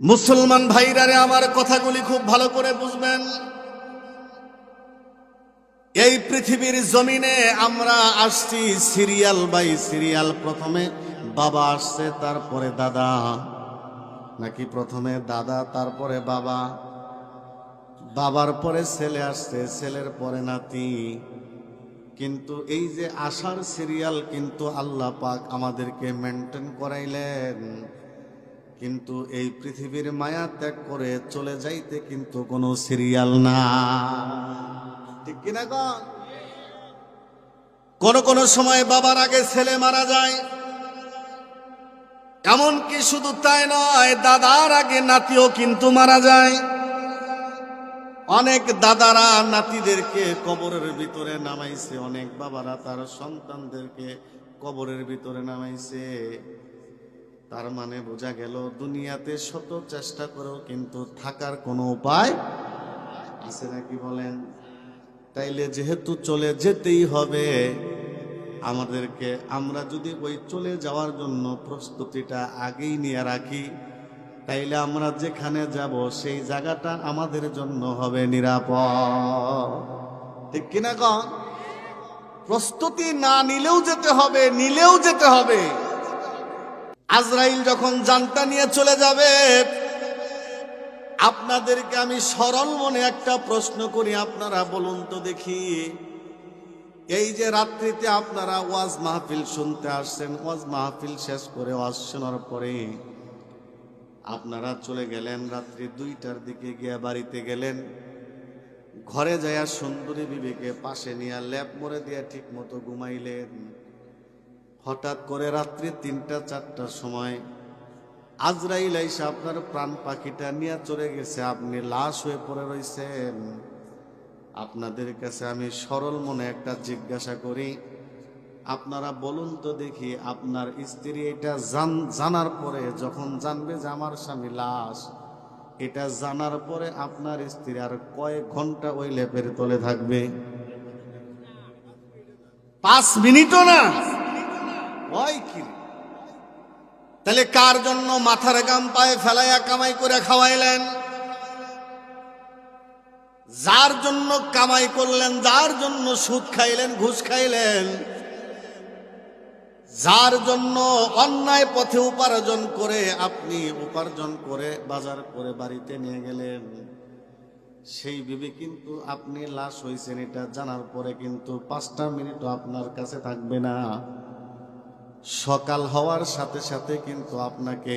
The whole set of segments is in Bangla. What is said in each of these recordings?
মুসলমান ভাইরারে আমার কথাগুলি খুব ভালো করে বুঝবেন। এই পৃথিবীর জমিনে আমরা আসছি সিরিয়াল বাই সিরিয়াল। প্রথমে বাবা আসছে, তারপরে দাদা, নাকি প্রথমে দাদা তারপরে বাবা? বাবার পরে ছেলে আসছে, ছেলের পরে নাতি। কিন্তু এই যে আসার সিরিয়াল কিন্তু আল্লাহ পাক আমাদেরকে মেনটেন করাইলেন। কিন্তু এই পৃথিবীর মায়া ত্যাগ করে চলে যাইতে কিন্তু কোনো সিরিয়াল না, ঠিক কিনা? কোন সময় বাবার আগে ছেলে মারা যায়, এমনকি শুধু তাই নয়, দাদার আগে নাতিও কিন্তু মারা যায়। অনেক দাদারা নাতিদেরকে কবরের ভিতরে নামাইছে, অনেক বাবারা তার সন্তানদেরকে কবরের ভিতরে নামাইছে। তার মানে বোঝা গেল দুনিয়াতে শত চেষ্টা করেও কিন্তু থাকার কোনো উপায় আছে নাকি বলেন? তাইলে যেহেতু চলে যেতেই হবে আমাদেরকে, আমরা যদি ওই চলে যাওয়ার জন্য প্রস্তুতিটা আগেই নিয়ে রাখি, তাইলে আমরা যেখানে যাব সেই জায়গাটা আমাদের জন্য হবে নিরাপদ, ঠিক কিনা? প্রস্তুতি না নিলেও যেতে হবে, নিলেও যেতে হবে। আজরাইল যখন জানটা নিয়ে চলে যাবে, আপনাদেরকে আমি সরল মনে একটা প্রশ্ন করি, আপনারা বলুন তো দেখি। এই যে রাত্রিতে আপনারা ওয়াজ মাহফিল শুনতে আসছেন, ওয়াজ মাহফিল শেষ করে ওয়াজ শোনার পরে আপনারা চলে গেলেন, রাত্রি 2টার দিকে গিয়া বাড়িতে গেলেন, ঘরে যাইয়া সুন্দরী বিবিকে পাশে নিয়ে ল্যাপ মরে দিয়া ঠিক মতো ঘুমাইলেন। হঠাৎ করে রাত্রি 3টা-4টার সময় আজরাইল আইসা আপনার প্রাণ পাখিটা নিয়ে চলে গেছে, আপনি লাশ হয়ে পড়ে রইছেন। আপনাদের কাছে আমি সরল মনে একটা জিজ্ঞাসা করি, আপনারা বলুন তো দেখি, আপনার স্ত্রী এটা জানার পরে, যখন জানবে যে আমার স্বামী লাশ, এটা জানার পরে আপনার স্ত্রী আর কয়েক ঘন্টা ওই লেপের তলে থাকবে? 5 মিনিটও না। ওই কি, তাহলে কার জন্য মাথার গাম পায়ে ফেলাইয়া কামাই করে খাওয়াইলেন? যার জন্য কামাই করলেন, যার জন্য সুদ খাইলেন, ঘুষ খাইলেন, যার জন্য অন্যায় পথে উপার্জন করে আপনি উপার্জন করে বাজার করে বাড়িতে নিয়ে গেলেন, সেই বিবি কিন্তু আপনি লাশ হইছেন এটা জানার পরে কিন্তু 5টা মিনিটও আপনার কাছে থাকবে না। সকাল হওয়ার সাথে সাথে কিন্তু আপনাকে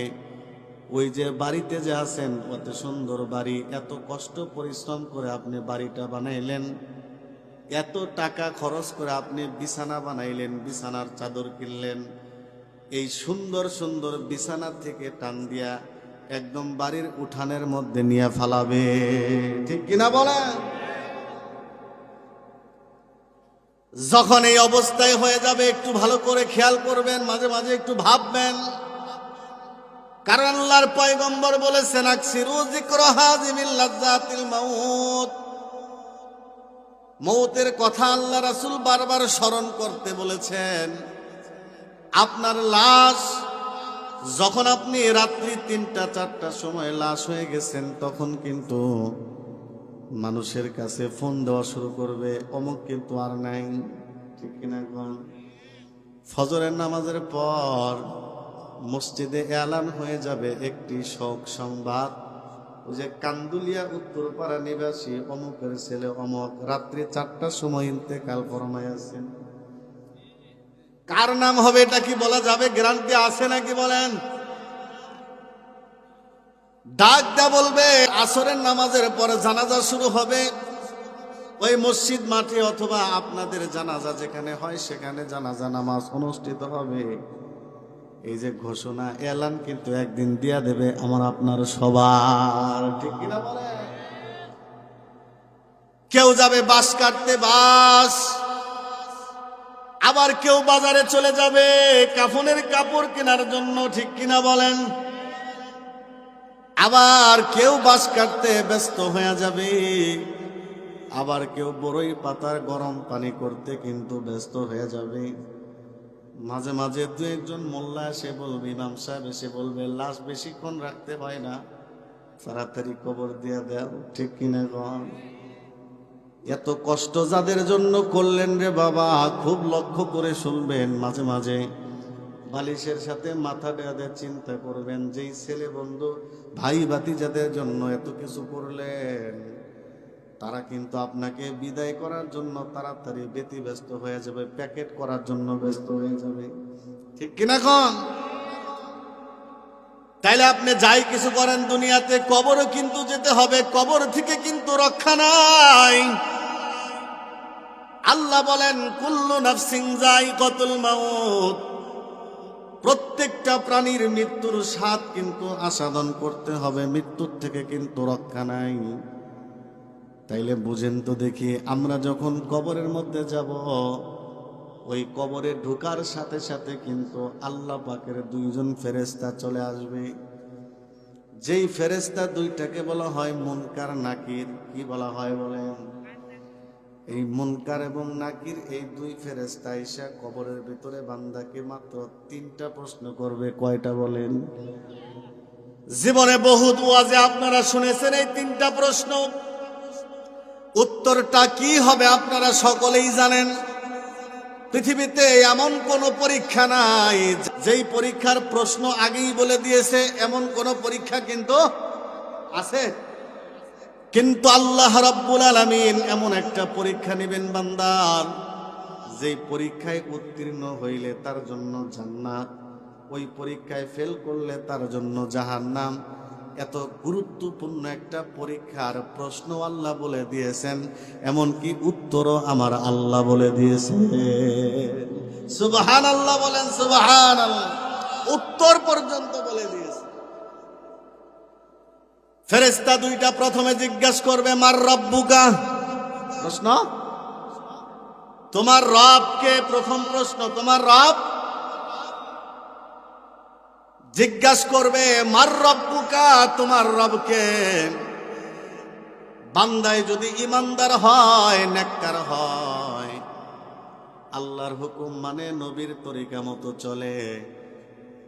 ওই যে বাড়িতে যে আছেন, কত সুন্দর বাড়ি, এত কষ্ট পরিশ্রম করে আপনি বাড়িটা বানাইলেন, এত টাকা খরচ করে আপনি বিছানা বানাইলেন, বিছানার চাদর কিনলেন, এই সুন্দর সুন্দর বিছানা থেকে টান দিয়া একদম বাড়ির উঠানের মধ্যে নিয়ে ফালাবে, ঠিক কিনা বলেন? যখন এই অবস্থায় হয়ে যাবে, একটু ভালো করে খেয়াল করবেন, মাঝে মাঝে একটু ভাববেন। কারণ আল্লাহর পয়গম্বর বলেছেন, আকসিরু যিকরা হাযিমিল লাযযাতিল মাউত, মৌতের কথা আল্লাহ রাসূল বারবার স্মরণ করতে বলেছেন। আপনার লাশ যখন আপনি রাত্রি 3টা-4টার সময় লাশ হয়ে গেছেন, তখন কিন্তু মানুষের কাছে ফোন দেওয়া শুরু করবে, অমুক কিন্তু আর নাই, ঠিক কিনা? ফজরের নামাজের পর মসজিদে এলান হয়ে যাবে একটি শোক সংবাদ, ওই যে কান্দুলিয়া উত্তরপাড়া নিবাসী অমুকের ছেলে অমুক রাত্রি 4টার সময় ইন্তেকাল ফরমাইয়াছেন। কার নাম হবে এটা কি বলা যাবে? গ্যারান্টি আছে নাকি বলেন? ডাক দা বলবে আসরের নামাজের পরে জানাজা শুরু হবে, ওই মসজিদ মাঠে অথবা আপনাদের জানাজা যেখানে হয় সেখানে জানাজা নামাজ অনুষ্ঠিত হবে। এই যে ঘোষণা এলান কিন্তু একদিন দিয়া দেবে আমার আপনার সবার, ঠিক কিনা বলে? কেউ যাবে বাঁশ কাটতে, বাঁশ, আবার কেউ বাজারে চলে যাবে কাফনের কাপড় কেনার জন্য, ঠিক কিনা বলেন? আবার কেউ বাঁশ কাটতে ব্যস্ত হয়ে যাবে, আবার কেউ বড়ই পাতার গরম পানি করতে কিন্তু ব্যস্ত হয়ে যাবে। মাঝে মাঝে 2-1 জন মোল্লা এসে বলবে, ইমাম সাহেব এসে বলবে, লাশ বেশিক্ষণ রাখতে হয় না, তাড়াতাড়ি কবর দিয়া দাও, ঠিক কিনা গন? এত কষ্ট যাদের জন্য করলেন রে বাবা, খুব লক্ষ্য করে শুনবেন। মাঝে মাঝে বালিশের সাথে মাথা দেওয়া চিন্তা করবেন, যেই ছেলে বন্ধু ভাই ভাতি যাদের জন্য এত কিছু করলেন, তারা কিন্তু আপনাকে বিদায় করার জন্য তাড়াতাড়ি ব্যতিব্যস্ত হয়ে যাবে, প্যাকেট করার জন্য ব্যস্ত হয়ে যাবে, ঠিক কিনা কোন? তাইলে আপনি যাই কিছু করেন দুনিয়াতে, কবরও কিন্তু যেতে হবে, কবর থেকে কিন্তু রক্ষা নাই। আল্লাহ বলেন কুল্লু নাফসিন যায়িকাতুল মাউত, প্রত্যেকটা প্রাণীর মৃত্যুর স্বাদ কিন্তু আস্বাদন করতে হবে, মৃত্যুর থেকে কিন্তু রক্ষা নাই। তাইলে বুঝেন তো দেখি, আমরা যখন কবরের মধ্যে যাব, ওই কবরে ঢোকার সাথে সাথে কিন্তু আল্লাহ পাকের দুইজন ফেরেশতা চলে আসবে। যেই ফেরেশতা দুইটাকে বলা হয় মুনকার নাকির। কি বলা হয় বলেন? এই মুনকার এবং নাকির, এই দুই ফেরেশতা এসে কবরের ভিতরে বান্দাকে মাত্র 3টা প্রশ্ন করবে। কয়টা বলেন? জীবনে বহুত ওয়াজে আপনারা শুনেছেন এই 3টা প্রশ্ন। উত্তরটা কি হবে আপনারা সকলেই জানেন। পৃথিবীতে এমন কোন পরীক্ষা নাই যেই পরীক্ষার প্রশ্ন আগেই বলে দিয়েছে, এমন কোন পরীক্ষা কিন্তু আছে? কিন্তু আল্লাহ রাব্বুল আলামিন এমন একটা পরীক্ষা নেবেন বান্দার, যেই পরীক্ষায় উত্তীর্ণ হইলে তার জন্য জান্নাত, ওই পরীক্ষায় ফেল করলে তার জন্য জাহান্নাম। এত গুরুত্বপূর্ণ একটা পরীক্ষার প্রশ্ন আল্লাহ বলে দিয়েছেন, এমনকি উত্তরও আমার আল্লাহ বলে দিয়েছেন। সুবহানাল্লাহ বলেন, সুবহানাল্লাহ। উত্তর পর্যন্ত বলে দিয়েছে। ফেরেশতা দুইটা প্রথমে জিজ্ঞাসা করবে মার রব্বুকা, প্রশ্ন তোমার রব কে? প্রথম প্রশ্ন তোমার রব। জিজ্ঞাসা করবে মার রব্বুকা, তোমার রবকে। বান্দায় যদি ইমানদার হয়, নেককার হয়, আল্লাহর হুকুম মানে নবীর তরিকা মতো চলে,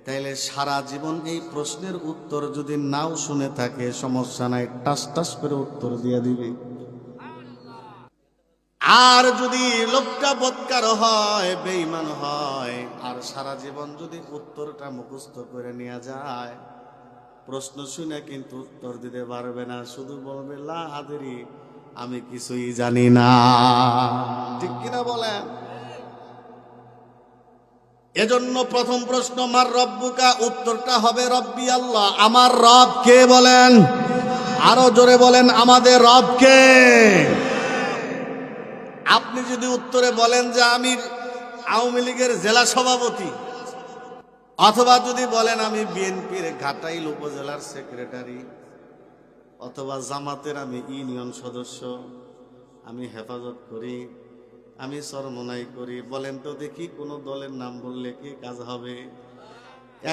তাইলে সারা জীবন এই প্রশ্নের উত্তর যদি নাও শুনে থাকে সমস্যা নাই, টাস টাস করে উত্তর দিয়ে দিবে। আর যদি লোকটা বদকার হয়, বেঈমান হয়, আর সারা জীবন যদি উত্তরটা মুখস্থ করে নিয়ে যায়, প্রশ্ন শুনে কিন্তু উত্তর দিতে পারবে না, শুধু বলবে লা আদরি, আমি কিছুই জানি না। ঠিক কিনা বলেন? এজন্য প্রথম প্রশ্ন মার রব্বুকা, উত্তরটা হবে রব্বি আল্লাহ, আমার রব কে? বলেন আরো জোরে বলেন, আমাদের রব কে? আপনি যদি উত্তরে বলেন যে আমি আওয়ামী লীগের জেলা সভাপতি, অথবা যদি বলেন আমি বিএনপির ঘাটাইল উপজেলার সেক্রেটারি, অথবা জামাতের আমি ইউনিয়ন সদস্য, আমি হেফাজত করি, আমি চরমনাই করি, বলেন তো দেখি কোন দলের নাম বললে কি কাজ হবে?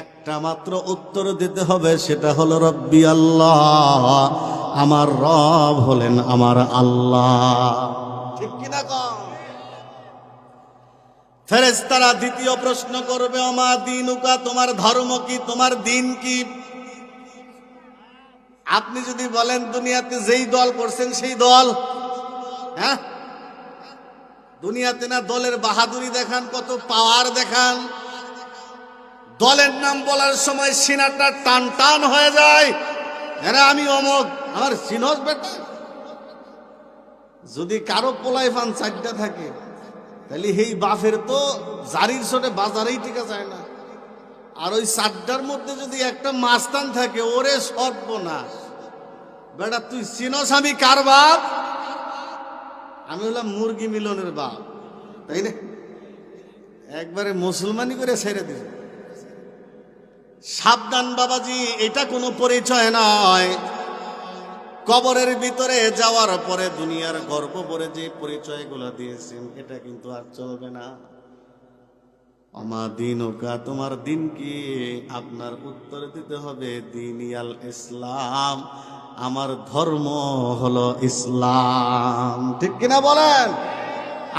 একটা মাত্র উত্তর দিতে হবে, সেটা হলো রব্বি আল্লাহ, আমার রব হলেন আমার আল্লাহ। ঠিক কিনা কম? ফেরেশতারা দ্বিতীয় প্রশ্ন করবে ওমা দীনুকা, তোমার ধর্ম কি, তোমার দিন কি? আপনি যদি বলেন দুনিয়াতে যেই দল করছেন সেই দল, হ্যাঁ, দুনিয়াতে না দলের বাহাদুরি দেখান, কত পাওয়ার দেখান, দলের নাম বলার সময় সিনাটা টান টান হয়ে যায়, আরে আমি অমুক, আমার সিনস বেটা। যদি কারো পোলাই ফান 4টা থাকে, তাহলে এই বাফের তো জারির ছোটে বাজারেই টিকা যায় না। আর ওই 4টার মধ্যে যদি একটা মাস্তান থাকে, ওরে সর্বনাশ বেটা, তুই চিনস আমি কার বাপ? আমি হলাম মুরগি মিলনের বাপ, তাই না? একবারে মুসলমানি করে ছেড়ে দিল। সাবধান বাবাজি, এটা কোনো পরিচয় নয়। কবরের ভিতরে যাওয়ার পরে দুনিয়ার গর্ব পরে যে পরিচয়গুলো দিয়েছেন, এটা কিন্তু আর চলবে না। আমা দীনুকা, তোমার দিন কি? আপনার উত্তর দিতে হবে দীনিয়াল ইসলাম, আমার ধর্ম হলো ইসলাম। ঠিক কিনা বলেন?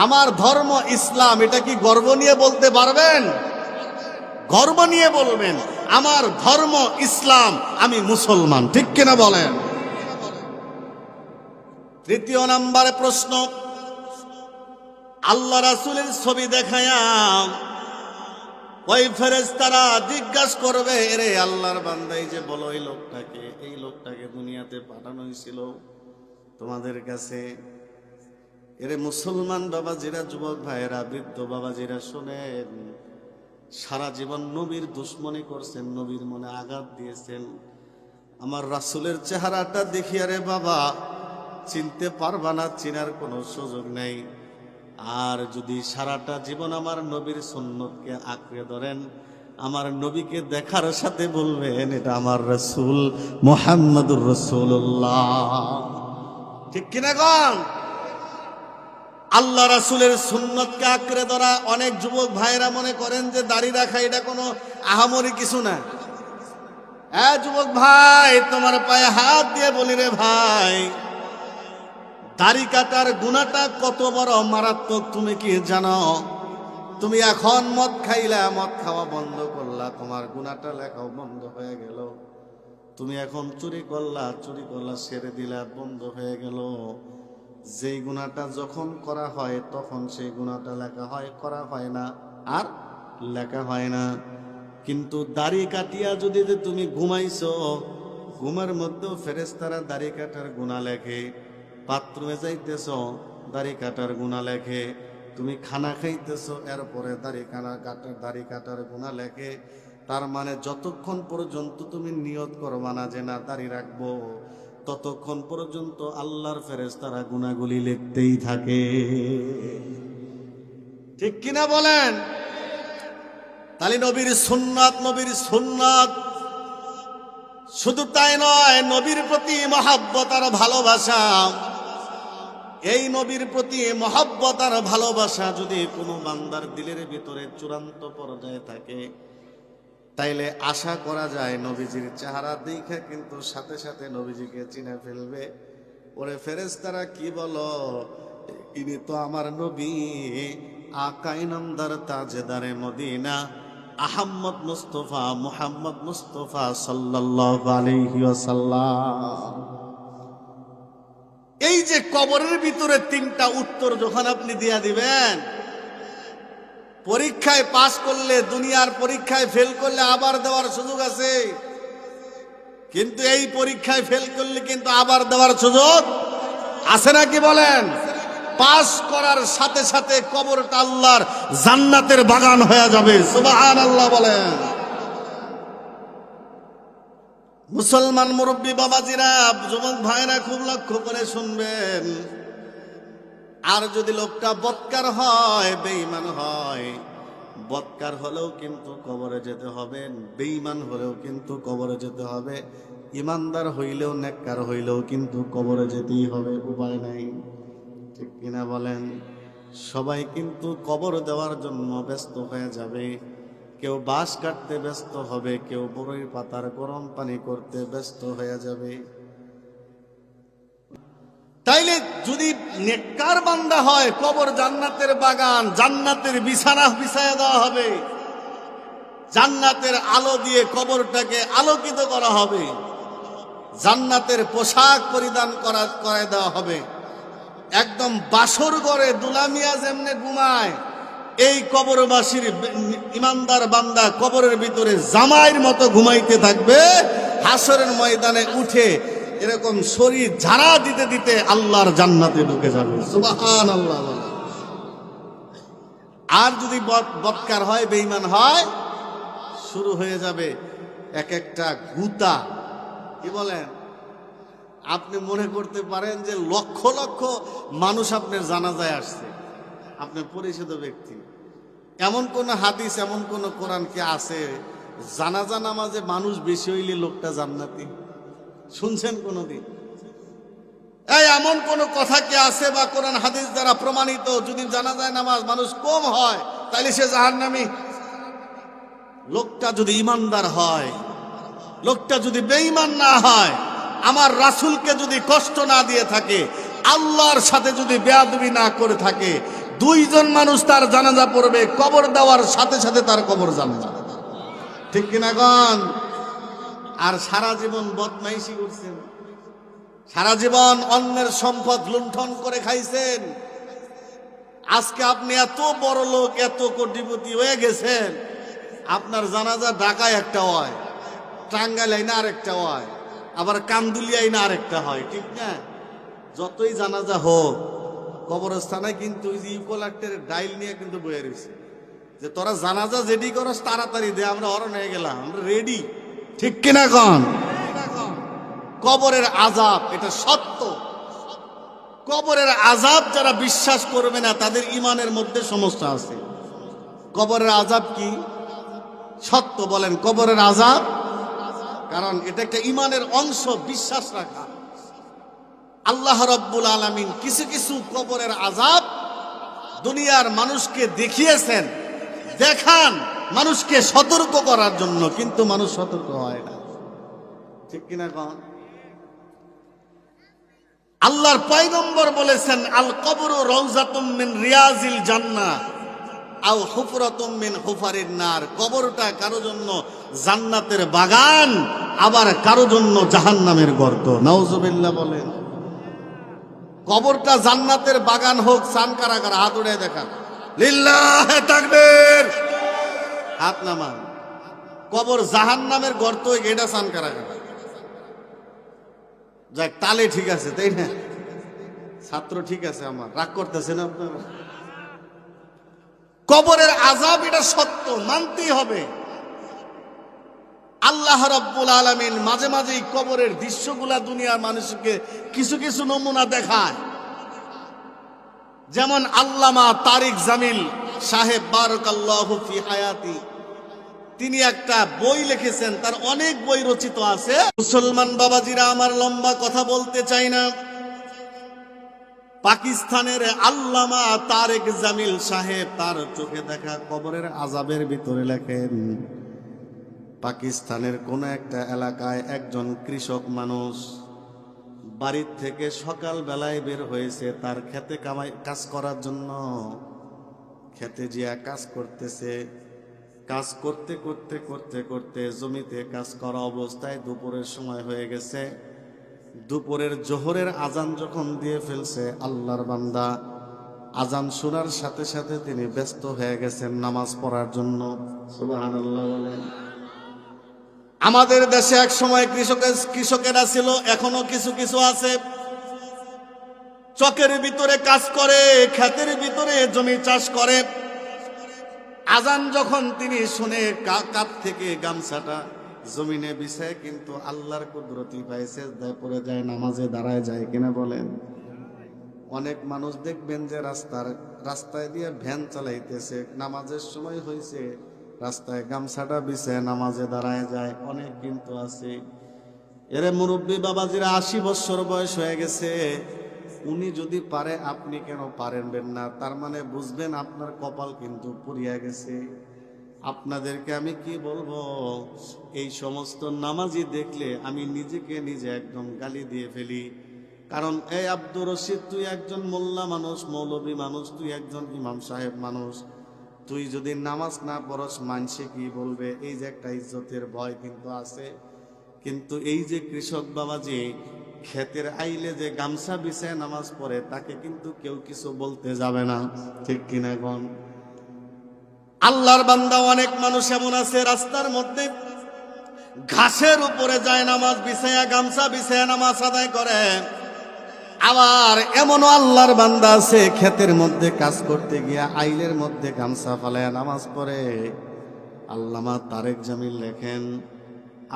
আমার ধর্ম ইসলাম, এটা কি গর্ব নিয়ে বলতে পারবেন? গর্ব নিয়ে বলবেন আমার ধর্ম ইসলাম, আমি মুসলমান। ঠিক কিনা বলেন? তৃতীয় নম্বরে প্রশ্ন, আল্লাহ রাসূলের ছবি দেখায়া ওই ফেরেশতারা জিজ্ঞাসা করবে, এরে আল্লাহর বান্দা, এই যে বলো এই লোকটাকে দুনিয়াতে পাঠানো হয়েছিল তোমাদের কাছে। এরে মুসলমান বাবাজিরা, যুবক ভাইয়েরা, বৃদ্ধ বাবাজিরা, শোনেন, সারা জীবন নবীর দুশ্মনী করছেন, নবীর মনে আঘাত দিয়েছেন। আমার রাসূলের চেহারাটা দেখিয়া রে বাবা চিনতে পারবা না, চিনার কোনো সুযোগ নেই। আর যদি সারাটা জীবন আমার নবীর সুন্নতকে আঁকড়ে ধরেন, আমার নবীকে দেখার সাথে বলবেন এটা আমার রাসূল মুহাম্মদুর রাসূলুল্লাহ। ঠিক কিনা গণ? আল্লাহ রাসূলের সুন্নতকে আঁকড়ে ধরা। অনেক যুবক ভাইরা মনে করেন যে দাড়ি রাখা এটা কোনো আহামরি কিছু না। হ্যাঁ যুবক ভাই, তোমার পায়ে হাত দিয়ে বলি রে ভাই, দাড়ি কাটার গুনাহটা কত বড় মারাত্মক তুমি কি জানো? তুমি এখন মদ খাইলা, মদ খাওয়া বন্ধ করলা, তোমার গুনাহটা লেখাও বন্ধ হয়ে গেল। তুমি এখন চুরি করলা ছেড়ে দিলা, বন্ধ হয়ে গেল। যেই গুনাহটা যখন করা হয় তখন সেই গুনাহটা লেখা হয়, করা হয় না আর লেখা হয় না। কিন্তু দাড়ি কাটিয়া যদি তুমি ঘুমাইছো, ঘুমের মধ্যেও ফেরেশতারা দাড়ি কাটার গুনাহ লেখে। বাথরুমে যাইতেছ, দাড়ি কাটার গুনাহ লেখে। তুমি খানা খাইতেছ, এরপরে দাড়ি কাটার গুনাহ লেখে। তার মানে যতক্ষণ পর্যন্ত তুমি নিয়ত করবা না যে না দাড়ি রাখবো, ততক্ষণ পর্যন্ত আল্লাহর ফেরেশতারা গুনাহগুলি লিখতেই থাকে। ঠিক কিনা বলেন? তাহলে নবীর সুন্নাত শুধু তাই নয়, নবীর প্রতি মহব্বত আর ভালোবাসা। এই নবীর প্রতি মহব্বত আর ভালোবাসা যদি কোনো বান্দার দিলের ভিতরে চূড়ান্ত পর্যায়ে থাকে, তাইলে আশা করা যায় নবীজির চেহারা দেখে কিন্তু সাথে সাথে নবীজিকে চিনে ফেলবে। ওরে ফেরেশতারা কি বলো, ইনি তো আমার নবী, আকাই নামদার তাজদারে মদিনা, আহমদ মুস্তফা মুহাম্মদ মুস্তফা সাল্লাল্লাহু আলাইহি ওয়াসাল্লাম। এই যে কবরের ভিতরে তিনটা উত্তর যখন আপনি দিয়া দিবেন, পরীক্ষায় পাস করলে, দুনিয়ার পরীক্ষায় ফেল করলে আবার দেওয়ার সুযোগ আছে, কিন্তু এই পরীক্ষায় ফেল করলে কিন্তু আবার দেওয়ার সুযোগ আছে নাকি বলেন? পাস করার সাথে সাথে কবরটা আল্লাহর জান্নাতের বাগান হয়ে যাবে। সুবহানাল্লাহ বলেন। মুসলমান মুরব্বী বাবাজিরা, যুবক ভাইরা খুব লক্ষ্য করে শুনবেন। আর যদি লোকটা বদকার হয়, বেঈমান হয়, বদকার হলেও কিন্তু কবরে যেতে হবে, বেঈমান হলেও কিন্তু কবরে যেতে হবে, ইমানদার হইলেও নেককার হইলেও কিন্তু কবরে যেতেই হবে, উপায় নাই। ঠিক কিনা বলেন? সবাই কিন্তু কবর দেওয়ার জন্য ব্যস্ত হয়ে যাবে। কেউ বাঁশ কাটতে ব্যস্ত হবে, কেউ বড়ই পাতার গরম পানি করতে ব্যস্ত হয়ে যাবে। তাইলে যদি নেককার বান্দা হয়, কবর জান্নাতের বাগান, জান্নাতের বিছানা বিছায়া দেওয়া হবে, জান্নাতের আলো দিয়ে কবরটাকে আলোকিত করা হবে, জান্নাতের পোশাক পরিধান করায় দেওয়া হবে। একদম বাসর ঘরে দুলামিয়া যেমনে ঘুমায়, এই কবরবাসীর ইমানদার বান্দা কবরের ভিতরে জামাইয়ের মতো ঘুমাইতে থাকবে। হাসরের ময়দানে উঠে এরকম শরীর ঝাড়া দিতে দিতে আল্লাহর জান্নাতে ঢুকে যাবে। সুবহানাল্লাহ। আর যদি বদকার হয়, বেঈমান হয়, শুরু হয়ে যাবে এক একটা গুতা। কি বলেন? আপনি মনে করতে পারেন যে লক্ষ লক্ষ মানুষ আপনার জানাজায় আসছে, আপনি পরিচিত ব্যক্তি। এমন কোন হাদিস, এমন কোন কোরআন কি আছে জানাজা নামাজে মানুষ বেশি হইলে লোকটা জান্নাতি? শুনছেন কোনদিন? এই এমন কোন কথা কি আছে বা কোরআন হাদিস দ্বারা প্রমাণিত যদি জানাজায় নামাজ মানুষ কম হয় তাহলে সে জাহান্নামী? লোকটা যদি ইমানদার হয়, লোকটা যদি বেঈমান না হয়, আমার রাসূলকে যদি কষ্ট না দিয়ে থাকে, আল্লাহর সাথে যদি বেয়াদবি না করে থাকে, দুইজন মানুষ তার জানাজা পড়বে, কবর দেওয়ার সাথে সাথে তার কবর জান্নাত। ঠিক কিনা গন? আর সারা জীবন বদমাইশি করছেন, সারা জীবন অন্যের সম্পদ লুণ্ঠন করে খাইছেন। আজকে আপনি এত বড় লোক, এত কোটিপতি হয়ে গেছেন, আপনার জানাজা ঢাকায় একটা হয়, টাঙ্গাইল আইনা আরেকটা হয়, আবার কান্দুলি আইনা আরেকটা হয়, ঠিক না? যতই জানাজা হোক, কবরস্থানে কিন্তু ওই যে ইউকোলাক্টের ডাইল নিয়ে কিন্তু বয়ে রয়েছে যে তোরা জানাজা যেটি করস তাড়াতাড়ি দে, আমরা অরণ হয়ে গেলাম, আমরা রেডি। ঠিক কিনা কন? কবরের আযাব এটা সত্য। কবরের আযাব যারা বিশ্বাস করবে না তাদের ঈমানের মধ্যে সমস্যা আছে। কবরের আযাব কি? সত্য বলেন কবরের আযাব, কারণ এটা একটা ঈমানের অংশ, বিশ্বাস রাখা। আল্লাহ রাব্বুল আলামিন কিছু কিছু কবরের আযাব দুনিয়ার মানুষকে দেখিয়েছেন, দেখান মানুষকে সতর্ক করার জন্য, কিন্তু মানুষ সতর্ক হয় না। ঠিক কিনা কন? আল্লাহর পয়গম্বর বলেছেন, আল কবরু রাউযাতুম মিন রিয়াজিল জান্নাহ আও হুফরাতুম মিন হুফারিন নার। কবরটা কারো জন্য জান্নাতের বাগান, আবার কারো জন্য জাহান্নামের গর্ত। নাউজুবিল্লাহ বলেন। কবরটা জান্নাতের বাগান হোক, চান কারা কারা? হাত উড়ে দেখান, লিল্লাহে তাকবীর, হাত নামান। কবর জাহান্নামের গর্ত, এটা চান কারা কারা? যাক, তালে ঠিক আছে, তাই না? ছাত্র ঠিক আছে, আমার রাগ করতেছেন আপনারা? কবরের আযাব এটা সত্য, মানতেই হবে। আল্লাহ রাব্বুল আলামিন মাঝে মাঝেই কবরের দৃশ্যগুলা দুনিয়ার মানুষকে কিছু কিছু নমুনা দেখায়। যেমন আল্লামা তারিক জামিল সাহেব বারাকাল্লাহু ফি হায়াতি, তিনি একটা বই লিখেছেন, তার অনেক বই রচিত আছে। মুসলমান বাবাজিরা আমার, লম্বা কথা বলতে চাই না। পাকিস্তানের আল্লামা তারেক জামিল সাহেব তার চোখে দেখা কবরের আযাবের ভিতরে লেখেন, পাকিস্তানের কোন একটা এলাকায় একজন কৃষক মানুষ বাড়ির থেকে সকাল বেলায় বের হয়েছে তার খেতে কাজ করার জন্য। খেতে জিয়া কাজ করতেছে, কাজ করতে করতে করতে করতে জমিতে কাজ করা অবস্থায় দুপুরের সময় হয়ে গেছে। দুপুরের জোহরের আজান যখন দিয়ে ফেলছে, আল্লাহর বান্দা আজান শোনার সাথে সাথে তিনি ব্যস্ত হয়ে গেছেন নামাজ পড়ার জন্য। সুবহানাল্লাহ বলেন। আমাদের দেশে এক সময় কৃষকেরা ছিল, এখনো কিছু কিছু আছে, চকের ভিতরে কাজ করে, ক্ষেতের ভিতরে জমি চাষ করে। আজান যখন তিনি শুনে কাপ থেকে গামছাটা জমিনে বিছায়, কিন্তু আল্লাহর কুদরতি পায়, সিজদায় পড়ে যায়, নামাজে দাঁড়ায় যায়, কিনা বলেন? অনেক মানুষ দেখবেন যে রাস্তায় দিয়ে ভ্যান চালাইতেছে, নামাজের সময় হয়েছে, রাস্তায় গামছাটা বিছায় নামাজে দাঁড়ায় যায়, অনেক কিন্তু আছে। এরে মুরব্বী বাবাজিরা, 80 বছর বয়স হয়ে গেছে, উনি যদি পারে আপনি কেন পারবেন না? তার মানে বুঝবেন আপনার কপাল কিন্তু পুড়িয়া গেছে। আপনাদেরকে আমি কি বলবো, এই সমস্ত নামাজি দেখলে আমি নিজেকে নিজে একদম গালি দিয়ে ফেলি। কারণ এই আব্দুর রশিদ, তুই একজন মোল্লা মানুষ, মৌলবী মানুষ, তুই একজন ইমাম সাহেব মানুষ, তুই যদি নামাজ না পড়স মানছে কি বলবে? এই যে একটা ইজ্জতের ভয় কিন্তু আছে। কিন্তু এই যে কৃষক বাবাজি ক্ষেতের আইলে যে গামছা বিছায় নামাজ পড়ে, তাকে কিন্তু কেউ কিছু বলতে যাবে না। ঠিক কিনা গণ? আল্লাহর বান্দা অনেক মানুষ এমন আছে, রাস্তার মধ্যে ঘাসের উপরে যায় নামাজ বিছায়া, গামছা বিছায়া নামাজ আদায় করে। আবার এমনও আল্লাহর বান্দা আছে, ক্ষেতের মধ্যে কাজ করতে গিয়া আইলের মধ্যে গামছা ফালায়া নামাজ পড়ে। আল্লামা তারেক জামিল লেখেন,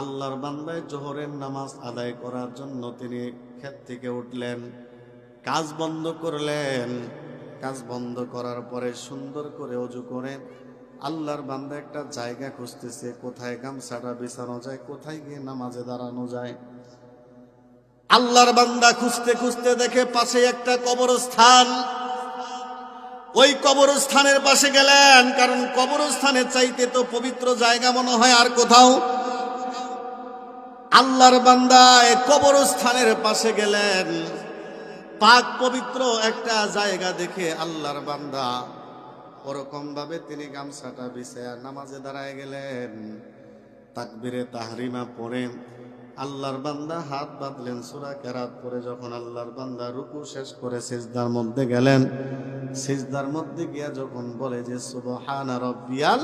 আল্লাহর বান্দায় জোহরের নামাজ আদায় করার জন্য তিনি ক্ষেত থেকে উঠলেন, কাজ বন্ধ করলেন। কাজ বন্ধ করার পরে সুন্দর করে ওযু করে আল্লাহর বান্দা একটা জায়গা খুঁজতেছে, কোথায় গামছাটা বিছানো যায়, কোথায় গিয়ে নামাজে দাঁড়ানো যায়। আল্লাহর বান্দা খুঁজতে খুঁজতে দেখে পাশে একটা কবরস্থান। ওই কবরস্থানের পাশে গেলেন, কারণ কবরস্থানের চাইতে তো পবিত্র জায়গা মনে হয় আর কোথাও। আল্লাহর বান্দা কবরস্থানের পাশে গেলেন, পাক পবিত্র একটা জায়গা দেখে আল্লাহর বান্দা ওরকম ভাবে তিনি গামছাটা বিছায়া নামাজে দাঁড়ায় গেলেন। তাকবীরে তাহরিমা পড়ে আল্লাহর বান্দা হাত বাঁধলেন, সূরা কেরাত পড়ে যখন আল্লাহর বান্দা রুকু শেষ করে সিজদার মধ্যে গেলেন, সিজদার মধ্যে গিয়া যখন বলে যে সুবহানা রাব্বিয়াল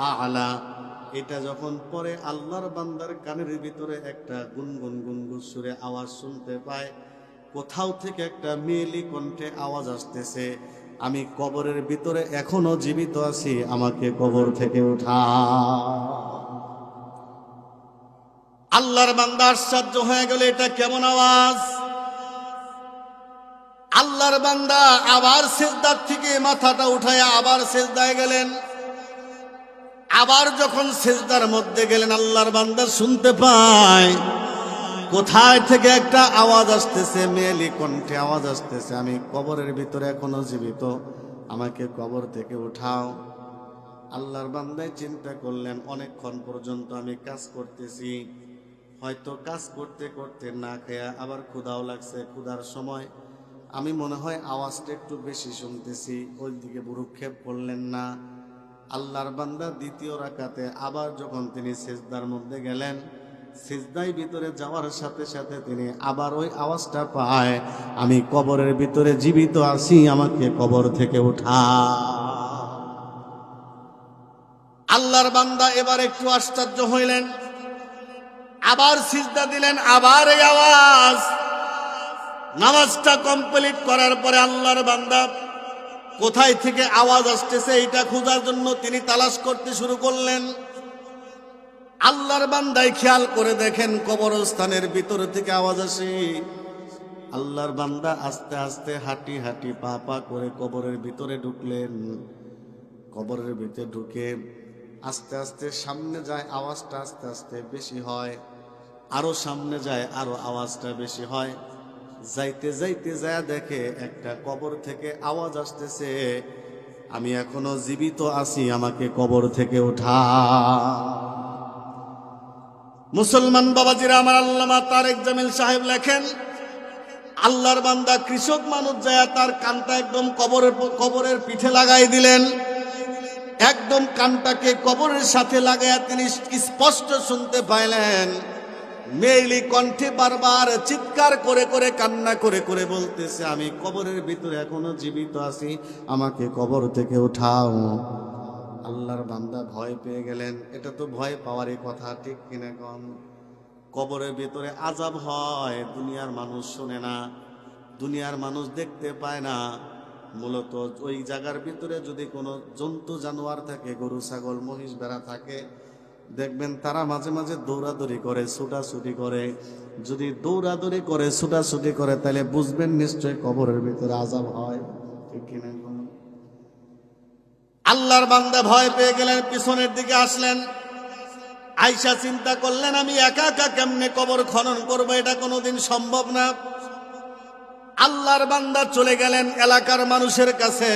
আ'লা, এটা যখন পরে আল্লাহর বান্দার কানের ভিতরে একটা গুনগুন গুনগুন সুরে আওয়াজ শুনতে পায়, কোথাও থেকে একটা মেয়েলি কণ্ঠে আওয়াজ আসতেছে, আমি কবরের ভিতরে এখনো জীবিত আছি, আমাকে কবর থেকে উঠা। আল্লাহর বান্দা আশ্চর্য হয়ে গেল, এটা কেমন আওয়াজ? আল্লাহর বান্দা আবার সিজদার থেকে মাথাটা উঠায় আবার সিজদায় গেলেন। আবার যখন সিজদার মধ্যে গেলেন, আল্লাহর বান্দা শুনতে পায় কোথায় থেকে একটা আওয়াজ আসতেছে, মেয়েলি কণ্ঠে আওয়াজ আসতেছে, আমি কবরের ভিতরে এখনো জীবিত, আমাকে কবর থেকে উঠাও। আল্লাহর বান্দায় চিন্তা করলেন, অনেকক্ষণ পর্যন্ত আমি কাজ করতেছি, হয়তো কাজ করতে করতে না খেয়া আবার ক্ষুধাও লাগছে, ক্ষুধার সময় আমি মনে হয় আওয়াজটা একটু বেশি শুনতেছি, ওই দিকে ভ্রুক্ষেপ করলেন না। আল্লাহর বান্দা দ্বিতীয় রাকাতে আবার যখন তিনি সিজদার মধ্যে গেলেন, সিজদায় ভিতরে যাওয়ার সাথে সাথে তিনি আবার ওই আওয়াজটা পায়, আমি কবরের ভিতরে জীবিত আছি, আমাকে কবর থেকে উঠা। আল্লাহর বান্দা এবার একটু আশ্চর্য হইলেন, আবার সিজদা দিলেন, আবার এই আওয়াজ। নামাজটা কমপ্লিট করার পরে আল্লাহর বান্দা কোথায় থেকে আওয়াজ আসতেছে এটা খোঁজার জন্য তিনি তালাশ করতে শুরু করলেন। আল্লাহর বান্দায় খেয়াল করে দেখেন কবরস্থানের ভিতর থেকে আওয়াজ আসে। আল্লাহর বান্দা আস্তে আস্তে হাঁটি হাঁটি পা পা করে কবরের ভিতরে ঢুকলেন। কবরের ভিতরে ঢুকে আস্তে আস্তে সামনে যায়, আওয়াজটা আস্তে আস্তে বেশি হয়, আরো সামনে যায়, আরো আওয়াজটা বেশি হয়। যাইতে যাইতে যায় দেখে একটা কবর থেকে আওয়াজ আসতেছে, আমি এখনো জীবিত আছি, আমাকে কবর থেকে উঠা। মুসলমান বাবাজিরা আমার, আল্লামা তারেক জামিল সাহেব লেখেন, আল্লাহর বান্দা কৃষক মানুষ যায় তার কানটা একদম কবরের পিঠে লাগাই দিলেন, একদম কানটাকে কবরের সাথে লাগাইয়া তিনি স্পষ্ট শুনতে পাইলেন, মেয়েলি কণ্ঠে বারবার চিৎকার করে করে কান্না করে করে বলতেছে, আমি কবরের ভিতরে এখনো জীবিত আছি, আমাকে কবর থেকে উঠাও। আল্লাহর বান্দা ভয় পেয়ে গেলেন। এটা তো ভয় পাওয়ারই কথা, ঠিক কিনা কন? কবরের ভিতরে আযাব হয়, দুনিয়ার মানুষ শোনে না, দুনিয়ার মানুষ দেখতে পায় না। মূলত ওই জায়গার ভিতরে যদি কোনো জন্তু জানোয়ার থাকে, গরু ছাগল মহিষ ভেড়া থাকে, দেখবেন তারা মাঝে মাঝে দৌড়াদৌড়ি করে, ছুটাছুটি করে। যদি দৌড়াদৌড়ি করে, ছুটাছুটি করে, তাহলে বুঝবেন নিশ্চয় কবরের ভিতরে আযাব হয়, ঠিক কিনা? আল্লাহর বান্দা ভয় পেয়ে গেলেন, পিছনের দিকে আসলেন। আয়েশা চিন্তা করলেন, আমি একা একা কেমনে কবর খনন করবো, এটা কোনোদিন সম্ভব না। আল্লাহর বান্দা চলে গেলেন এলাকার মানুষের কাছে।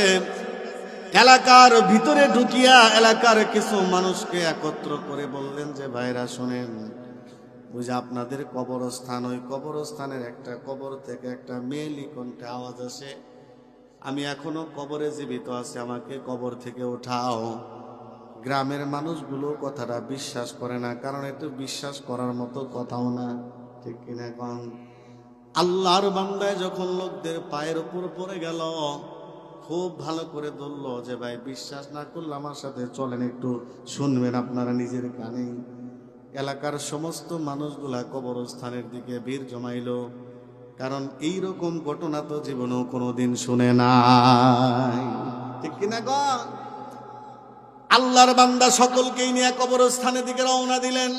এলাকার ভিতরে ঢুকিয়া এলাকার কিছু মানুষকে একত্র করে বললেন যে, ভাইরা শোনেন, ওই যে আপনাদের কবরস্থান, ওই কবরস্থানের একটা কবর থেকে একটা মেয়েলি কণ্ঠে আওয়াজ আসে, আমি এখনো কবরে জীবিত আছি, আমাকে কবর থেকে উঠাও। গ্রামের মানুষগুলো কথাটা বিশ্বাস করে না, কারণ এটা বিশ্বাস করার মতো কথাও না, ঠিক কিনা কন? আল্লাহর বান্দায় যখন লোকদের পায়ের উপর পড়ে গেল, খুব ভালো করে ধরলো যে, ভাই বিশ্বাস না করলে আমার সাথে চলেন, একটু শুনবেন আপনারা নিজের কানে। এলাকার সমস্ত মানুষগুলা কবরস্থানের দিকে ভিড় জমাইল, কারণ এই রকম ঘটনা তো জীবনেও কোনোদিন শুনে নাই, ঠিক কিনা গো? আল্লাহর বান্দা সকলকেই নিয়ে কবরস্থানের দিকে রওনা দিলেন।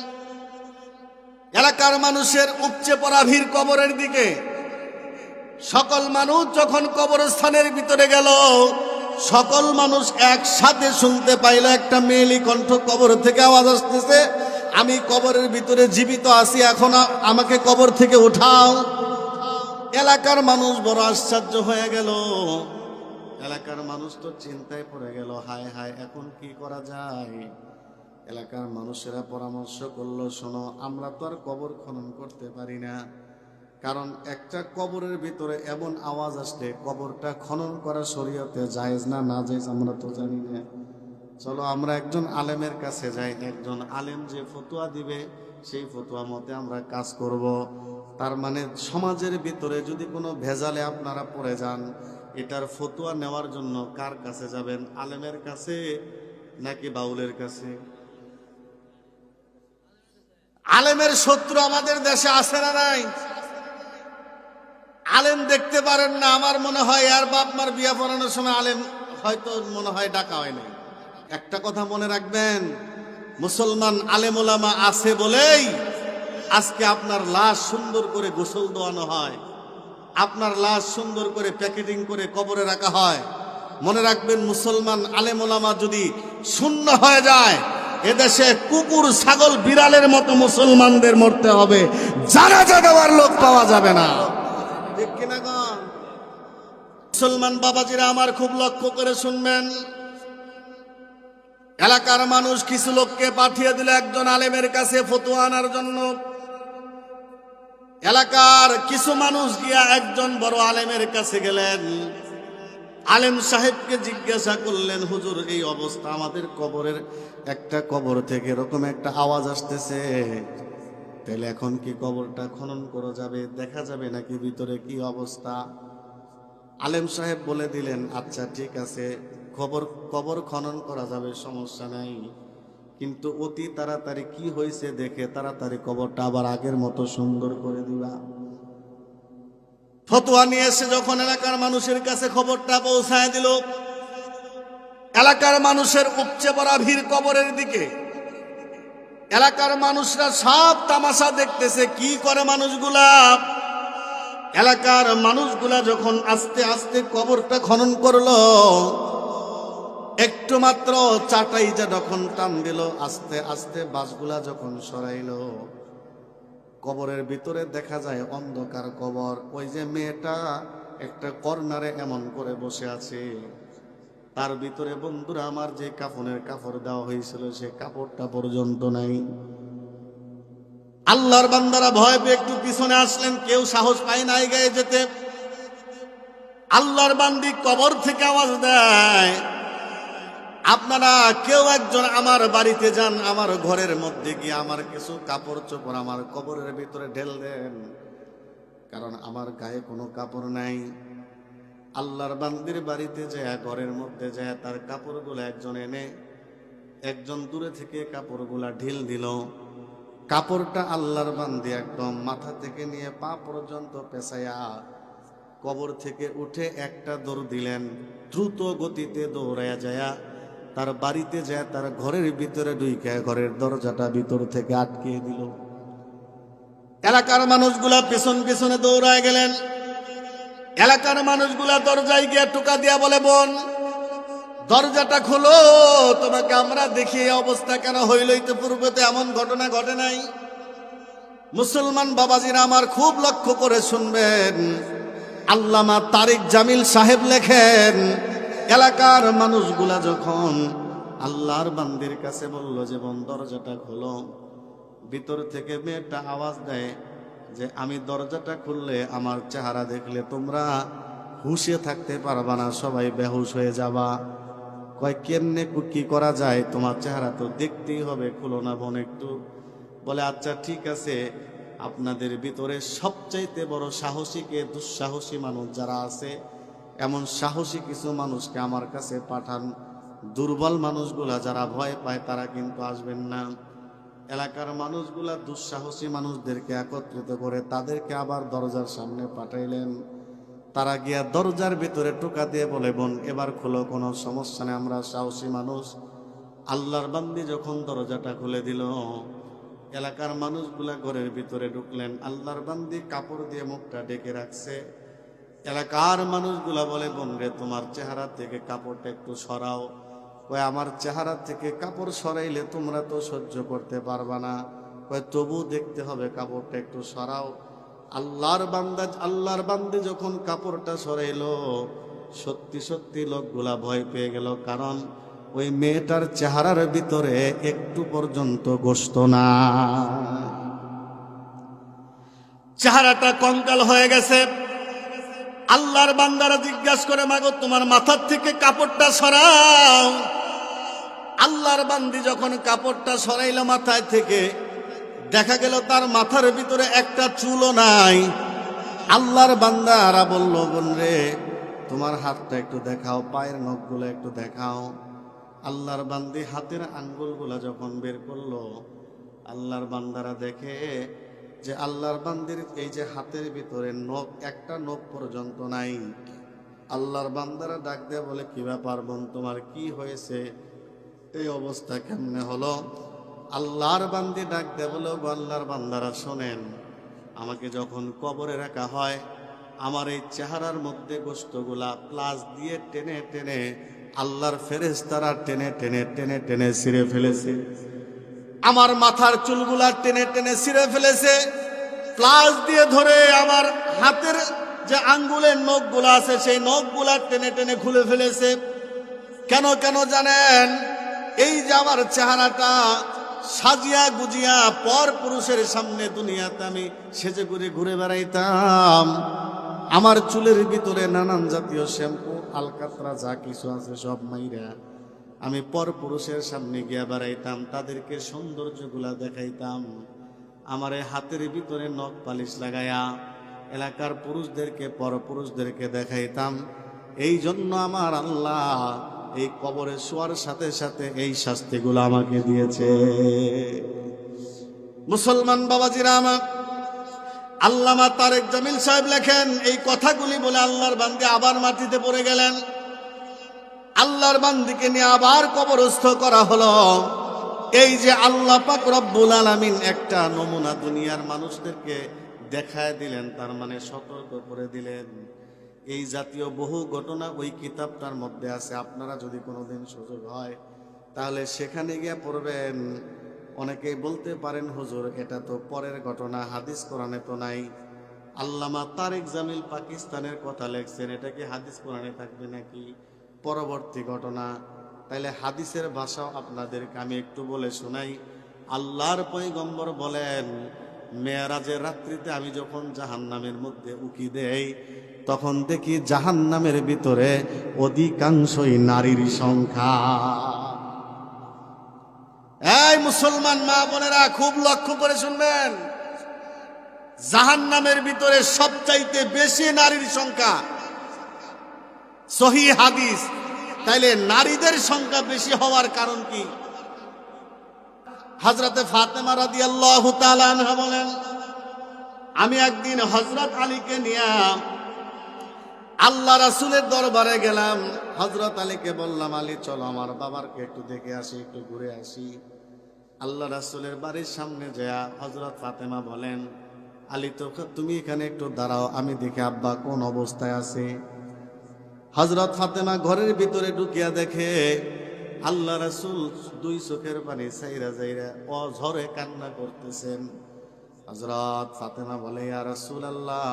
এলাকার মানুষের উপচে পড়া ভিড় কবরের দিকে। সকল মানুষ যখন কবরস্থানের ভিতরে গেল, সকল মানুষ একসাথে শুনতে পাইল একটা মেয়েলি কণ্ঠ কবর থেকে আওয়াজ আসতেছে, আমি কবরের ভিতরে জীবিত আছি, এখন আমাকে কবর থেকে উঠাও। এলাকার মানুষ বড় আশ্চর্য হয়ে গেল। এলাকার মানুষ তো চিন্তায় পড়ে গেল, হায় হায়, এখন কি করা যায়? এলাকার মানুষেরা পরামর্শ করলো, শোনো, আমরা তো আর কবর খনন করতে পারি না, কারণ একটা কবরের ভিতরে এমন আওয়াজ আসলে কবরটা খনন করা শরীয়তে জায়েজ না, না জায়েজ আমরা তো জানি না। চলো আমরা একজন আলেমের কাছে যাই, একজন আলেম যে ফতোয়া দিবে সেই ফতোয়া মতে আমরা কাজ করব। তার মানে সমাজের ভিতরে যদি কোনো ভেজালে আপনারা পড়ে যান, এটার ফতোয়া নেওয়ার জন্য কার কাছে যাবেন? আলেমের কাছে নাকি বাউলের কাছে? আলেমের শত্রু আমাদের দেশে আছে না নাই? আলেম দেখতে পারেন না, আমার মনে হয় আর বাপ মার বিয়া পড়ানোর সময় আলেম হয়তো মনে হয় ডাকা হয় নাই। একটা কথা মনে রাখবেন, মুসলমান আলেম ওলামা আছে বলেই আজকে আপনার লাশ সুন্দর করে গোসল দেওয়ানো হয়, আপনার লাশ সুন্দর করে প্যাকেটিং করে কবরে রাখা হয়। মনে রাখবেন, মুসলমান আলেম ওলামা যদি শূন্য হয়ে যায়, এদেশে কুকুর ছাগল বিড়ালের মতো মুসলমানদের মরতে হবে, জানাজা দেওয়ার লোক পাওয়া যাবে না। ঠিক কিনা গো? মুসলমান বাবাজিরা আমার খুব লক্ষ্য করে শুনবেন, এলাকার মানুষ কিছু লোককে পাঠিয়ে দিল একজন আলেমের কাছে ফতোয়া আনার জন্য। এলাকার কিছু মানুষ গিয়া একজন বড় আলেমের কাছে গেলেন, আলেম সাহেবকে জিজ্ঞাসা করলেন, হুজুর এই অবস্থা, আমাদের কবরের একটা কবর থেকে এরকম একটা আওয়াজ আসতেছে, তাহলে এখন কি কবরটা খনন করা যাবে, দেখা যাবে নাকি ভিতরে কি অবস্থা? আলেম সাহেব বলে দিলেন, আচ্ছা ঠিক আছে, কবর খনন করা যাবে, সমস্যা নাই, কিন্তু অতি তাড়াতাড়ি কি হয়েছে দেখে তাড়াতাড়ি কবরটা আবার আগের মতো সুন্দর করে দিবা। ফতোয়া নিয়ে এসে যখন এলাকার মানুষের কাছে খবরটা পৌঁছায় দিল, এলাকার মানুষের উপচে পড়া ভিড় কবরের দিকে। এলাকার মানুষরা সব তামাশা দেখতেছে, কি করে মানুষগুলা। এলাকার মানুষগুলা যখন আস্তে আস্তে কবরটা খনন করলো, একটু মাত্র চাটাই যা যখন টান দিল, আস্তে আস্তে বাঁশগুলা যখন সরাইলো, কবরের ভিতরে দেখা যায় অন্ধকার কবর। ওই যে মেয়েটা একটা কর্নারে এমন করে বসে আছে, তার ভিতরে বন্ধুরা আমার যে কাফনের কাপড় দেওয়া হয়েছিল সে কাপড়টা পর্যন্ত নাই। আল্লাহর বান্দারা ভয় পেয়ে একটু পিছনে আসলেন, কেউ সাহস পায় না এগিয়ে যেতে। আল্লাহর বান্দি কবর থেকে আওয়াজ দেয়, আপনারা কেউ একজন আমার বাড়িতে যান, আমার ঘরের মধ্যে গিয়ে আমার কিছু কাপড় চোপড় আমার কবরের ভিতরে ঢেল দেন, কারণ আমার গায়ে কোনো কাপড় নাই। আল্লাহর বান্দির বাড়িতে যায়, ঘরের মধ্যে যায়, তার কাপড়গুলো একজন এনে একজন দূরে থেকে কাপড়গুলা ঢিল দিল। কাপড়টা আল্লাহর বান্দি একদম মাথা থেকে নিয়ে পা পর্যন্ত পেঁচাইয়া কবর থেকে উঠে একটা দৌড় দিলেন, দ্রুত গতিতে দৌড়াইয়া যায় তার বাড়িতে যায়, তার ঘরের ভিতরে ঢুকে ঘরের দরজাটা ভিতর থেকে আটকে দিল। এলাকার মানুষগুলা পেছন পেছনে দৌড়ায় গেলেন। এলাকার মানুষগুলা দরজায় গিয়ে টোকা দিয়া বলে, বোন দরজাটা খোলো, তোমাকে আমরা দেখি এই অবস্থা কেন হইলই তো পূর্বে তো এমন ঘটনা ঘটে নাই। মুসলমান বাবাজিরা আমার খুব লক্ষ্য করে শুনবেন, আল্লামা তারিক জামিল সাহেব লেখেন, এলাকার মানুষগুলা যখন আল্লাহর বান্দির কাছে বলল যে বোন দরজাটা খোলো, ভিতর থেকে মেয়েটা আওয়াজ দেয় যে আমি দরজাটা খুললে আমার চেহারা দেখলে তোমরা হুশে থাকতে পারবা না, সবাই বেহুশ হয়ে যাবা। কয় কেমনে কি করা যায়, তোমার চেহারা তো দেখতেই হবে, খুলো না বোন একটু। বলে আচ্ছা ঠিক আছে, আপনাদের ভিতরে সবচাইতে বড় সাহসী কে, দুঃসাহসী মানুষ যারা আছে, এমন সাহসী কিছু মানুষকে আমার কাছে পাঠান, দুর্বল মানুষগুলা যারা ভয় পায় তারা কিন্তু আসবেন না। এলাকার মানুষগুলা দুঃসাহসী মানুষদেরকে একত্রিত করে তাদেরকে আবার দরজার সামনে পাঠাইলেন। তারা গিয়া দরজার ভিতরে টোকা দিয়ে বলে, বোন এবার খুলো, কোনো সমস্যা নেই, আমরা সাহসী মানুষ। আল্লাহর বান্দি যখন দরজাটা খুলে দিল, এলাকার মানুষগুলা ঘরের ভিতরে ঢুকলেন। আল্লাহর বান্দি কাপড় দিয়ে মুখটা ঢেকে রাখছে। এলাকার মানুষগুলা বলে, বোন রে তোমার চেহারা থেকে কাপড়টা একটু সরাও। কয় আমার চেহারা থেকে কাপড় সরাইলে তোমরা তো সহ্য করতে পারবা না, কয় তবু দেখতে হবে, কাপড়টা একটু সরাও। আল্লাহর বান্দি যখন কাপড়টা সরাইলো, সত্যি সত্যি লোকগুলা ভয় পেয়ে গেল, কারণ ওই মেয়েটার চেহারার ভিতরে একটু পর্যন্ত গোশত না, চেহারাটা কঙ্কাল হয়ে গেছে। আল্লাহর বান্দারা জিজ্ঞাসা করে, মাগো তোমার মাথার থেকে কাপড়টা সরাও। আল্লাহর বান্দি যখন কাপড়টা সরাইল মাথায় থেকে, দেখা গেল তার মাথার ভিতরে একটা চুলও নাই। আল্লাহর বান্দারা বলল, বোন রে, তোমার হাতটা একটু দেখাও, পায়ের নখগুলো একটু দেখাও। আল্লাহর বান্দি হাতের আঙ্গুলগুলা যখন বের করলো, আল্লাহর বান্দারা দেখে যে আল্লাহর বান্দির এই যে হাতের ভিতরে নখ, একটা নখ পর্যন্ত নাই। আল্লাহর বান্দারা ডাক দেয়া বলে, কি ব্যাপার বোন, তোমার কি হয়েছে, এই অবস্থা কেমনে হলো? আল্লাহর বান্দি ডাক দেয়া বলে, আল্লাহর বান্দারা শোনেন, আমাকে যখন কবরে রাখা হয়, আমার এই চেহারার মধ্যে গোশতগুলা প্লাস দিয়ে টেনে টেনে আল্লাহর ফেরেশতারা টেনে টেনে টেনে টেনে ছিঁড়ে ফেলেছে। আমার মাথার চুলগুলা টেনে টেনে ছিঁড়ে ফেলেছে, প্লাস দিয়ে ধরে আমার হাতের যে আঙ্গুলের নখগুলা আছে সেই নখগুলা টেনে টেনে খুলে ফেলেছে। কেন কেন জানেন? এই যে আমার চেহারাটা সাজিয়া গুজিয়া পর পুরুষের সামনে দুনিয়াতে আমি সেজে করে ঘুরে বেড়াইতাম, আমার চুলের ভিতরে নানান জাতীয় শ্যাম্পু, আলকাতরা যা কিছু আছে সব মাইরা আমি পর পুরুষের সামনে গিয়া বেড়াইতাম, তাদেরকে সৌন্দর্যগুলা দেখাইতাম। আমার এই হাতের ভিতরে নখ পালিশ লাগাইয়া এলাকার পুরুষদেরকে, পর পুরুষদেরকে দেখাইতাম। এই জন্য আমার আল্লাহ এই কবরে শোয়ার সাথে সাথে এই শাস্তিগুলো আমাকে দিয়েছে। মুসলমান বাবাজিরা আমার, আল্লামা তারেক জামিল সাহেব লেখেন, এই কথাগুলি বলে আল্লাহর বান্দি আবার মাটিতে পড়ে গেলেন। আল্লাহর বান্দিকে নিয়ে আবার কবরস্থ করা হলো। এই যে আল্লাহ পাক রব্বুল আলামিন একটা নমুনা দুনিয়ার মানুষদেরকে দেখায় দিলেন, তার মানে সতর্ক করে দিলেন। এই জাতীয় বহু ঘটনা ওই কিতাবটার মধ্যে আছে। আপনারা যদি কোনোদিন সুযোগ হয় তাহলে সেখানে গিয়ে পড়বেন। অনেকেই বলতে পারেন, হুজুর এটা তো পরের ঘটনা, হাদিস কোরআনে তো নাই। আল্লামা তারেক জামিল পাকিস্তানের কথা লেখছেন, এটা কি হাদিস কোরআনে থাকবে নাকি? পরবর্তী ঘটনা। তাইলে হাদিসের ভাষাও আপনাদেরকে আমি একটু বলে শোনাই। আল্লাহর পয়গম্বর বলেন, মেরাজের রাত্রিতে আমি যখন জাহান্নামের মধ্যে উকি দেই, তখন দেখি জাহান্নামের ভিতরে অধিকাংশই নারীর সংখ্যা। এই মুসলমান মা বোনেরা খুব লক্ষ্য করে শুনবেন, জাহান্নামের ভিতরে সবচাইতে বেশি নারীর সংখ্যা। সহিহ হাদিস। তাইলে নারীদের সংখ্যা বেশি হওয়ার কারণ কি? হযরতে ফাতেমা রাদিয়াল্লাহু তাআলা আনহা বলেন, আমি একদিন হযরত আলীকে নিয়ে আল্লাহ রাসূলের দরবারে গেলাম। হযরত আলীকে বললাম, আলী চলো আমার বাবারকে একটু দেখে আসি, একটু ঘুরে আসি। আল্লাহ রাসূলের বাড়ির সামনে যায় হযরত ফাতেমা বলেন, আলী তো তুমি এখানে একটু দাঁড়াও, আমি দেখি আব্বা কোন অবস্থায় আছে। হযরত ফাতেমা ঘরের ভিতরে ঢুকিয়া দেখে আল্লাহ রাসূল দুই চোখের পানি ছাইরা যাইরা অঝরে কান্না করতেছেন। হযরত ফাতেমা বলে, ইয়া রাসূলুল্লাহ,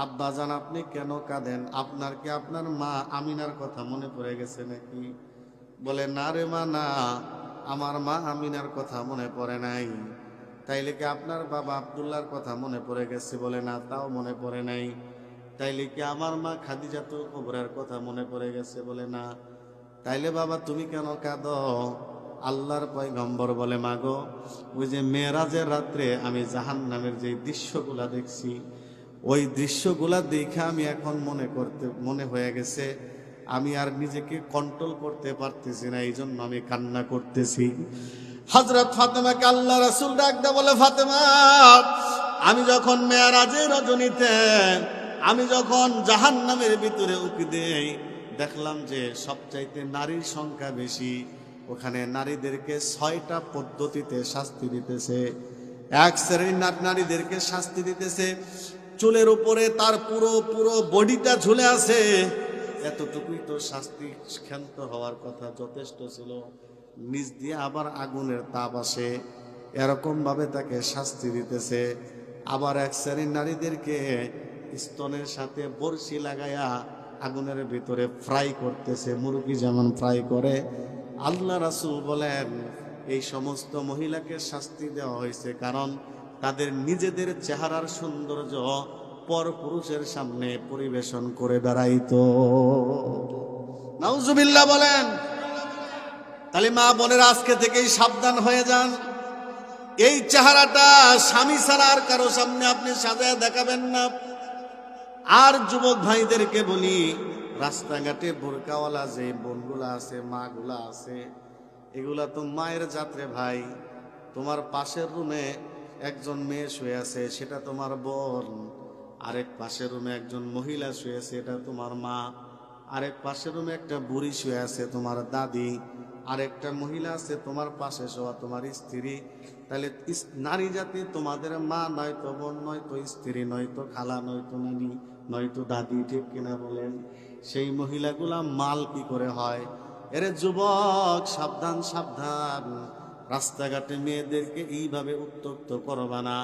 আব্বা জান আপনি কেন কাঁদেন? আপনার কি আপনার মা আমিনার কথা মনে পড়ে গেছে নাকি? বলে, না রে মা, না, আমার মা আমিনার কথা মনে পড়ে নাই। তাইলে কি আপনার বাবা আব্দুল্লাহর কথা মনে পড়ে গেছে? বলে, না, তাও মনে পড়ে নাই। তাইলে কি আমার মা খাদিজাতুল কুবরার কথা মনে পড়ে গেছে? বলে, না। তাইলে বাবা তুমি কেন কাঁদো? আল্লাহর পয়গম্বর বলে, মাগো, ওই যে মেরাজের রাত্রে আমি জাহান্নামের যে দৃশ্যগুলা দেখছি, ওই দৃশ্যগুলা দেখে আমি এখন মনে হয়ে গেছে আমি আর নিজেকে কন্ট্রোল করতে পারতেছি না, এই জন্য আমি কান্না করতেছি। হযরত ফাতেমাকে আল্লাহ রাসূল ডাক দেয়া বলে, ফাতেমা, আমি যখন মেরাজের রজনীতে আমি যখন জাহান্নামের ভিতরে উকি দেই, দেখলাম যে সবচাইতে নারীর সংখ্যা বেশি। ওখানে নারীদেরকে 6টা পদ্ধতিতে শাস্তি দিতেছে। এক শ্রেণীর নারীদেরকে শাস্তি দিতেছে, চুলের উপরে তার পুরো বডিটা ঝুলে আছে, এতটুকুই তো শাস্তি, ক্ষান্ত হওয়ার কথা, যথেষ্ট ছিল। নিচ দিয়ে আবার আগুনের তাপ আসে, এরকম ভাবে তাকে শাস্তি দিতেছে। আবার এক শ্রেণীর নারীদেরকে স্তনের সাথে বড়শি লাগায়া আগুনের ভিতরে ফ্রাই করতেছে, মুরগি যেমন ফ্রাই করে। আল্লাহ রাসূল বলেন, এই সমস্ত মহিলাকে শাস্তি দেওয়া হয়েছে কারণ তাদের নিজেদের চেহারার সৌন্দর্য পর পুরুষের সামনে পরিবেশন করে বেড়াইতো। নাউজুবিল্লাহ বলেন। তাহলে মা বোনের আজকে থেকেই সাবধান হয়ে যান। এই চেহারাটা স্বামী ছাড়া আর কারো সামনে আপনি সাজায় দেখাবেন না। আর যুবক ভাইদেরকে বলি, রাস্তাঘাটে বোরকাওয়ালা যে বোনগুলা আছে, মাগুলা আছে, এগুলা তো মায়ের জাত্রে ভাই। তোমার পাশের রুমে একজন মেয়ে শুয়ে আছে, সেটা তোমার বোন। আরেক পাশের রুমে একজন মহিলা শুয়ে আছে, এটা তোমার মা। আরেক পাশের রুমে একটা বুড়ি শুয়ে আছে, তোমার দাদি। আরেকটা মহিলা আছে তোমার পাশে শোয়া, তোমার স্ত্রী। তাহলে নারী জাতি তোমাদের মা নয়তো বোন, নয়তো স্ত্রী, নয়তো খালা, নয়তো নানি, নয়তো দাদি। ঠিক কিনা বলেন? সেই মহিলাগুলা মাল কি করে হয়? এরে যুবক, সাবধান সাবধান। রাস্তাঘাটে মেয়েদেরকে এইভাবে উত্ত্যক্ত করবা না।